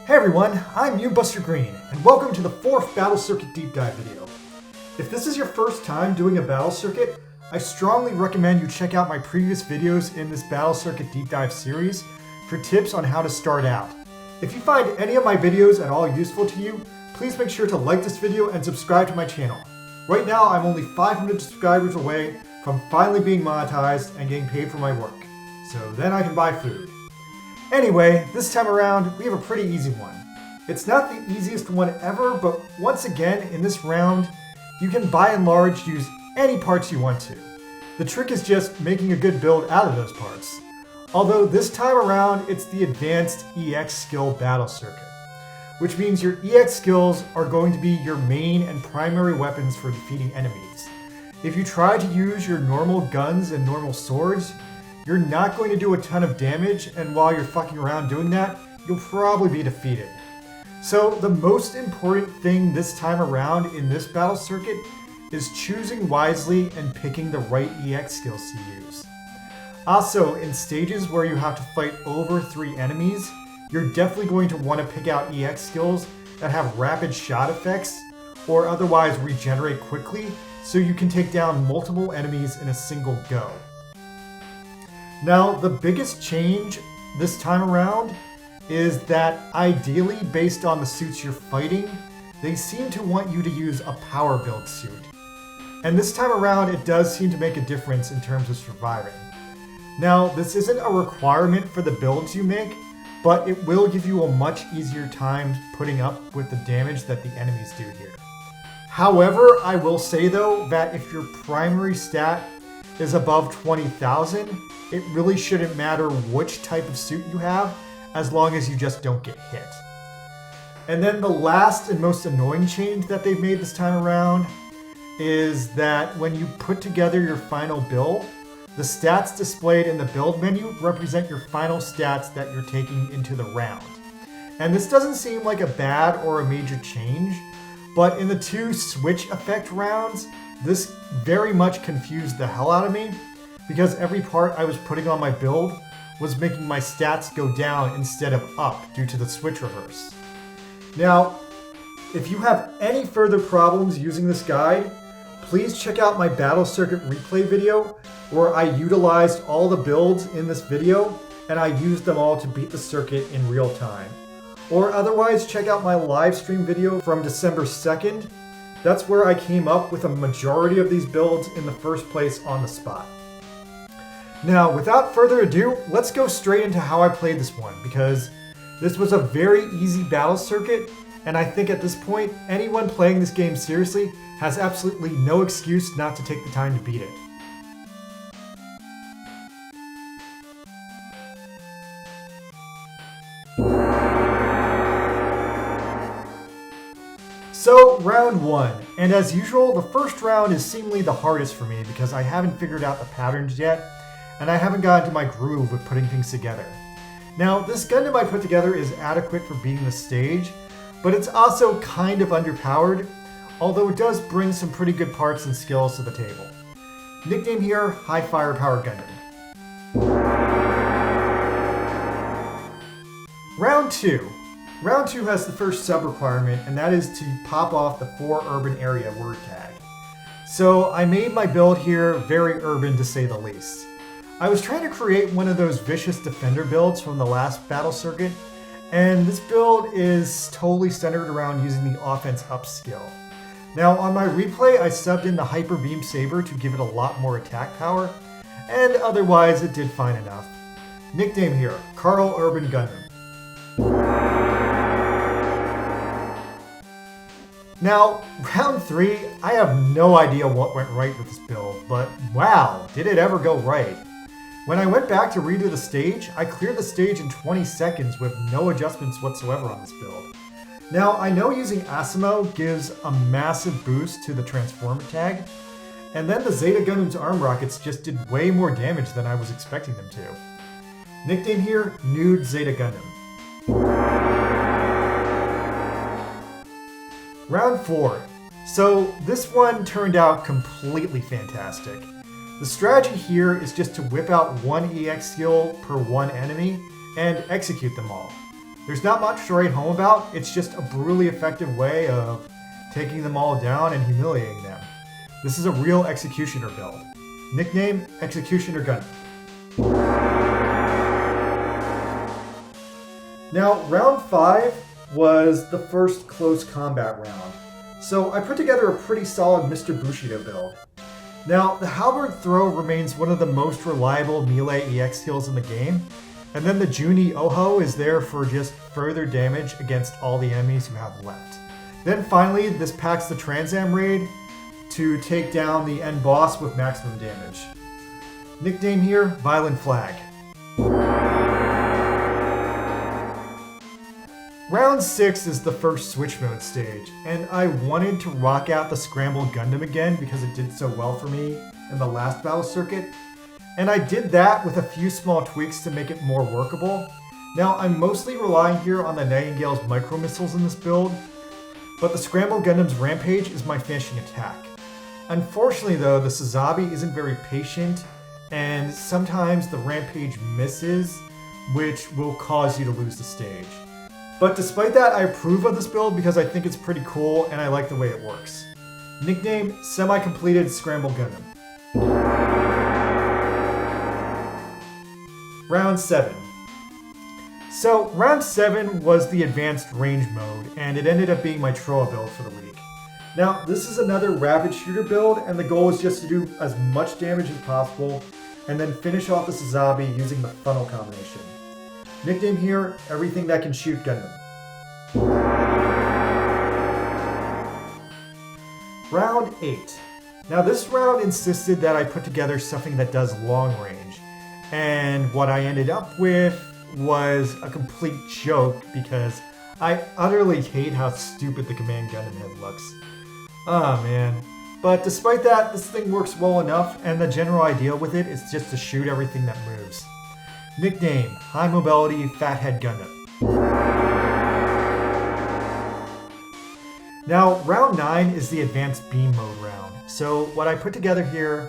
Hey everyone, I'm Buster Green, and welcome to the 4th Battle Circuit Deep Dive video. If this is your first time doing a Battle Circuit, I strongly recommend you check out my previous videos in this Battle Circuit Deep Dive series for tips on how to start out. If you find any of my videos at all useful to you, please make sure to like this video and subscribe to my channel. Right now, I'm only 500 subscribers away from finally being monetized and getting paid for my work, so then I can buy food. Anyway, this time around, we have a pretty easy one. It's not the easiest one ever, but once again, in this round, you can by and large use any parts you want to. The trick is just making a good build out of those parts. Although this time around, it's the Advanced EX Skill Battle Circuit, which means your EX skills are going to be your main and primary weapons for defeating enemies. If you try to use your normal guns and normal swords, you're not going to do a ton of damage, and while you're fucking around doing that, you'll probably be defeated. So the most important thing this time around in this battle circuit is choosing wisely and picking the right EX skills to use. Also, in stages where you have to fight over 3 enemies, you're definitely going to want to pick out EX skills that have rapid shot effects or otherwise regenerate quickly so you can take down multiple enemies in a single go. Now, the biggest change this time around is that ideally, based on the suits you're fighting, they seem to want you to use a power build suit. And this time around, it does seem to make a difference in terms of surviving. Now, this isn't a requirement for the builds you make, but it will give you a much easier time putting up with the damage that the enemies do here. However, I will say though that if your primary stat is above 20,000, it really shouldn't matter which type of suit you have, as long as you just don't get hit. And then the last and most annoying change that they've made this time around is that when you put together your final build, the stats displayed in the build menu represent your final stats that you're taking into the round. And this doesn't seem like a bad or a major change, but in the 2 switch effect rounds, this very much confused the hell out of me, because every part I was putting on my build was making my stats go down instead of up due to the switch reverse. Now, if you have any further problems using this guide, please check out my Battle Circuit replay video where I utilized all the builds in this video and I used them all to beat the circuit in real time. Or otherwise, check out my live stream video from December 2nd. That's where I came up with a majority of these builds in the first place on the spot. Now, without further ado, let's go straight into how I played this one, because this was a very easy battle circuit, and I think at this point, anyone playing this game seriously has absolutely no excuse not to take the time to beat it. So, round 1, and as usual, the first round is seemingly the hardest for me because I haven't figured out the patterns yet, and I haven't gotten into my groove with putting things together. Now, this Gundam I put together is adequate for beating the stage, but it's also kind of underpowered, although it does bring some pretty good parts and skills to the table. Nickname here, High Firepower Gundam. Round 2. Round 2 has the first sub-requirement, and that is to pop off the 4 urban area word tag. So I made my build here very urban to say the least. I was trying to create one of those vicious defender builds from the last battle circuit, and this build is totally centered around using the offense up skill. Now on my replay, I subbed in the Hyper Beam Saber to give it a lot more attack power, and otherwise it did fine enough. Nickname here, Carl Urban Gundam. Now, round 3, I have no idea what went right with this build, but wow, did it ever go right. When I went back to redo the stage, I cleared the stage in 20 seconds with no adjustments whatsoever on this build. Now, I know using Asimo gives a massive boost to the Transformer tag, and then the Zeta Gundam's arm rockets just did way more damage than I was expecting them to. Nickname here, Nude Zeta Gundam. Round 4. So this one turned out completely fantastic. The strategy here is just to whip out one EX skill per one enemy and execute them all. There's not much to write home about, it's just a brutally effective way of taking them all down and humiliating them. This is a real Executioner build. Nickname, Executioner Gundam. Now, round 5 was the first close combat round, so I put together a pretty solid Mr. Bushido build. Now, the halberd throw remains one of the most reliable melee EX skills in the game, and then the Juni Oho is there for just further damage against all the enemies you have left. Then finally, this packs the Transam raid to take down the end boss with maximum damage. Nickname here, Violent Flag. Round 6 is the first Switch Mode stage, and I wanted to rock out the Scramble Gundam again because it did so well for me in the last battle circuit, and I did that with a few small tweaks to make it more workable. Now, I'm mostly relying here on the Nightingale's micro missiles in this build, but the Scramble Gundam's Rampage is my finishing attack. Unfortunately though, the Sazabi isn't very patient, and sometimes the Rampage misses, which will cause you to lose the stage. But despite that, I approve of this build because I think it's pretty cool and I like the way it works. Nickname, Semi-Completed Scramble Gundam. Round 7. So, round 7 was the advanced range mode, and it ended up being my Troa build for the week. Now, this is another rapid shooter build, and the goal is just to do as much damage as possible, and then finish off the Sazabi using the funnel combination. Nickname here, Everything That Can Shoot Gundam. Round 8. Now this round insisted that I put together something that does long range, and what I ended up with was a complete joke because I utterly hate how stupid the Command Gundam head looks. Oh man. But despite that, this thing works well enough, and the general idea with it is just to shoot everything that moves. Nickname, High Mobility Fathead Gundam. Now, round 9 is the advanced beam mode round. So what I put together here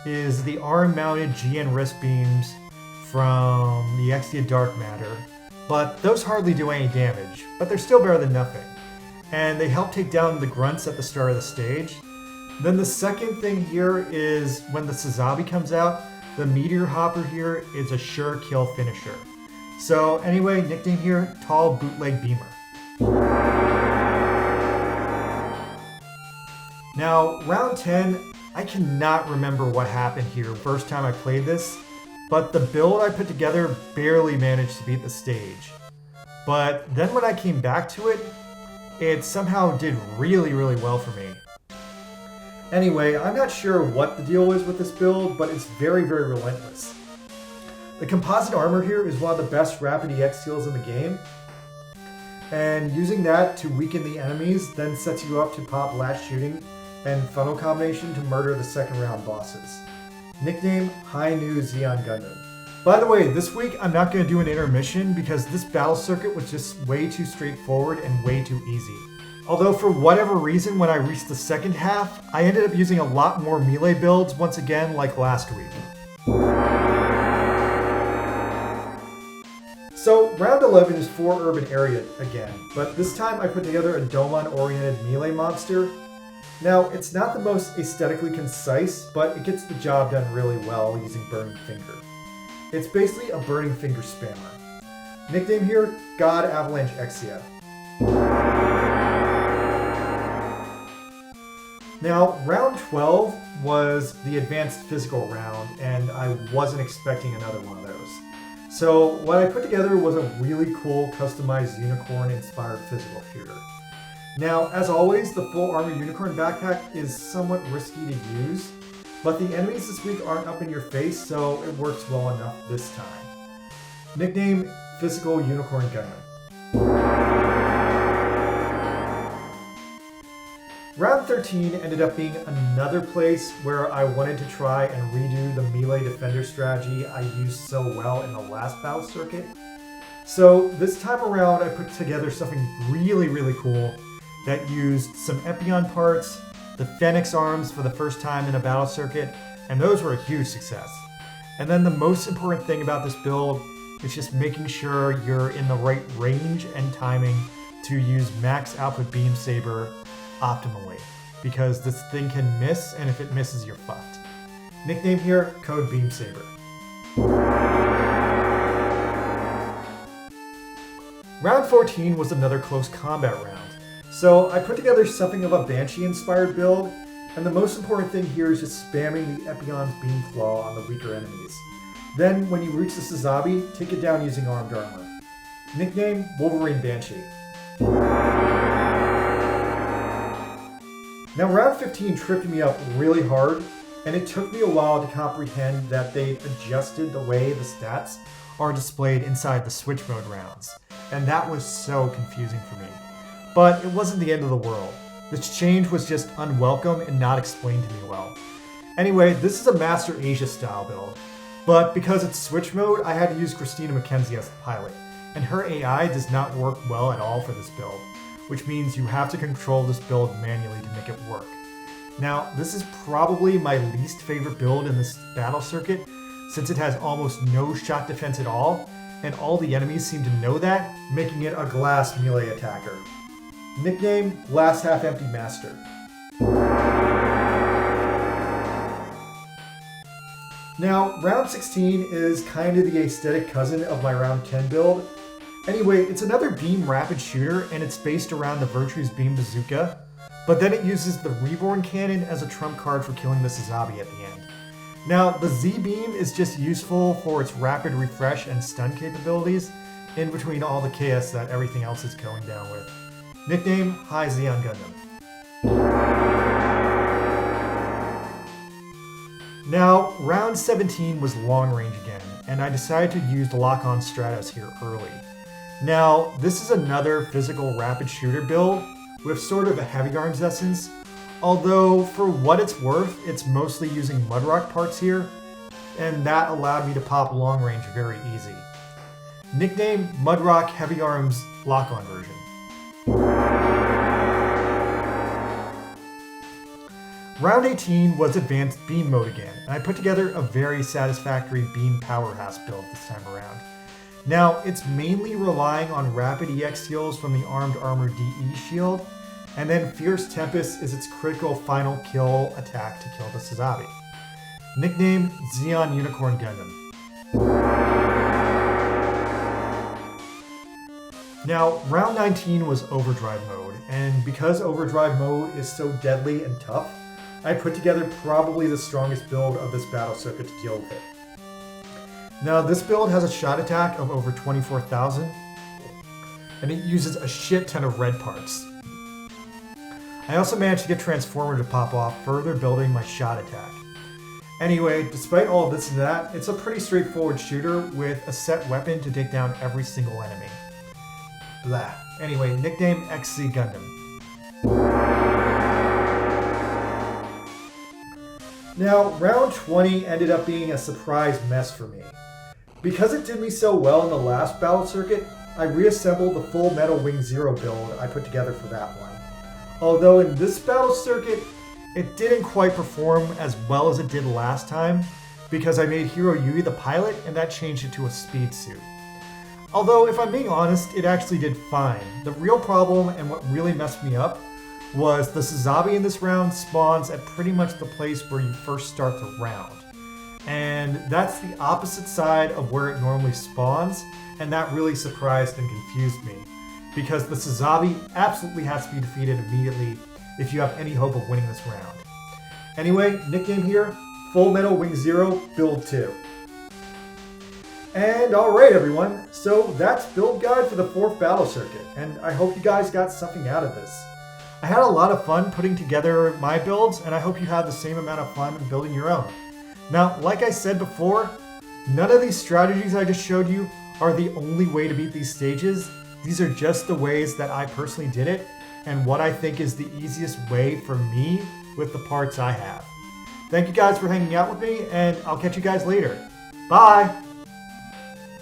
is the arm-mounted GN wrist beams from the Exia Dark Matter, but those hardly do any damage, but they're still better than nothing. And they help take down the grunts at the start of the stage. Then the second thing here is when the Sazabi comes out, the Meteor Hopper here is a sure kill finisher. So anyway, nickname here, Tall Bootleg Beamer. Now, round 10, I cannot remember what happened here first time I played this, but the build I put together barely managed to beat the stage. But then when I came back to it, it somehow did really well for me. Anyway, I'm not sure what the deal is with this build, but it's very relentless. The composite armor here is one of the best rapid EX skills in the game, and using that to weaken the enemies then sets you up to pop last shooting and funnel combination to murder the second round bosses. Nickname, High New Xeon Gundam. By the way, this week I'm not going to do an intermission because this battle circuit was just way too straightforward and way too easy. Although for whatever reason, when I reached the second half, I ended up using a lot more melee builds once again like last week. So round 11 is for urban area again, but this time I put together a Domon-oriented melee monster. Now, it's not the most aesthetically concise, but it gets the job done really well using Burning Finger. It's basically a Burning Finger spammer. Nickname here, God Avalanche Exia. Now, round 12 was the advanced physical round, and I wasn't expecting another one of those. So what I put together was a really cool customized unicorn-inspired physical shooter. Now, as always, the full armor unicorn backpack is somewhat risky to use, but the enemies this week aren't up in your face, so it works well enough this time. Nickname, Physical Unicorn Gundam. Round 13 ended up being another place where I wanted to try and redo the melee defender strategy I used so well in the last battle circuit. So this time around I put together something really cool that used some Epion parts, the Phoenix arms for the first time in a battle circuit, and those were a huge success. And then the most important thing about this build It's just making sure you're in the right range and timing to use max output beam saber optimally, because this thing can miss, and if it misses, you're fucked. Nickname here, Code Beam Saber. Round 14 was another close combat round, so I put together something of a Banshee-inspired build, and the most important thing here is just spamming the Epion's Beam Claw on the weaker enemies. Then, when you reach the Sazabi, take it down using armed armor. Nickname, Wolverine Banshee. Now, round 15 tripped me up really hard, and it took me a while to comprehend that they adjusted the way the stats are displayed inside the Switch Mode rounds, and that was so confusing for me. But it wasn't the end of the world. This change was just unwelcome and not explained to me well. Anyway, this is a Master Asia style build, but because it's Switch Mode, I had to use Christina McKenzie as the pilot, and her AI does not work well at all for this build, which means you have to control this build manually to make it work. Now, this is probably my least favorite build in this battle circuit, since it has almost no shot defense at all, and all the enemies seem to know that, making it a glass melee attacker. Nickname, Glass Half Empty Master. Now, round 16 is kind of the aesthetic cousin of my round 10 build. Anyway, it's another beam rapid shooter, and it's based around the Virtue's Beam Bazooka, but then it uses the Reborn Cannon as a trump card for killing the Sazabi at the end. Now, the Z-Beam is just useful for its rapid refresh and stun capabilities, in between all the chaos that everything else is going down with. Nickname, High Xeon Gundam. Now, round 17 was long range again, and I decided to use the lock-on Stratos here early. Now, this is another physical rapid shooter build with sort of a heavy arms essence, although for what it's worth, it's mostly using Mudrock parts here, and that allowed me to pop long range very easy. Nickname, Mudrock Heavy Arms lock-on version. Round 18 was Advanced Beam Mode again, and I put together a very satisfactory beam powerhouse build this time around. Now, it's mainly relying on rapid EX heals from the Armed Armor DE shield, and then Fierce Tempest is its critical final kill attack to kill the Sazabi. Nickname, Xeon Unicorn Gundam. Now, round 19 was Overdrive Mode, and because Overdrive Mode is so deadly and tough, I put together probably the strongest build of this battle circuit to deal with it. Now, this build has a shot attack of over 24,000, and it uses a shit ton of red parts. I also managed to get Transformer to pop off, further building my shot attack. Anyway, despite all of this and that, it's a pretty straightforward shooter with a set weapon to take down every single enemy. Blah. Anyway, nickname XZ Gundam. Now, round 20 ended up being a surprise mess for me. Because it did me so well in the last battle circuit, I reassembled the Full Metal Wing Zero build I put together for that one. Although in this battle circuit, it didn't quite perform as well as it did last time, because I made Hiro Yui the pilot, and that changed it to a speed suit. Although, if I'm being honest, it actually did fine. The real problem, and what really messed me up, was the Sazabi in this round spawns at pretty much the place where you first start the round. And that's the opposite side of where it normally spawns, and that really surprised and confused me, because the Sazabi absolutely has to be defeated immediately if you have any hope of winning this round. Anyway, nickname here, Full Metal Wing Zero Build 2. And alright everyone, so that's build guide for the 4th battle circuit, and I hope you guys got something out of this. I had a lot of fun putting together my builds, and I hope you had the same amount of fun in building your own. Now, like I said before, none of these strategies I just showed you are the only way to beat these stages. These are just the ways that I personally did it, and what I think is the easiest way for me with the parts I have. Thank you guys for hanging out with me, and I'll catch you guys later. Bye!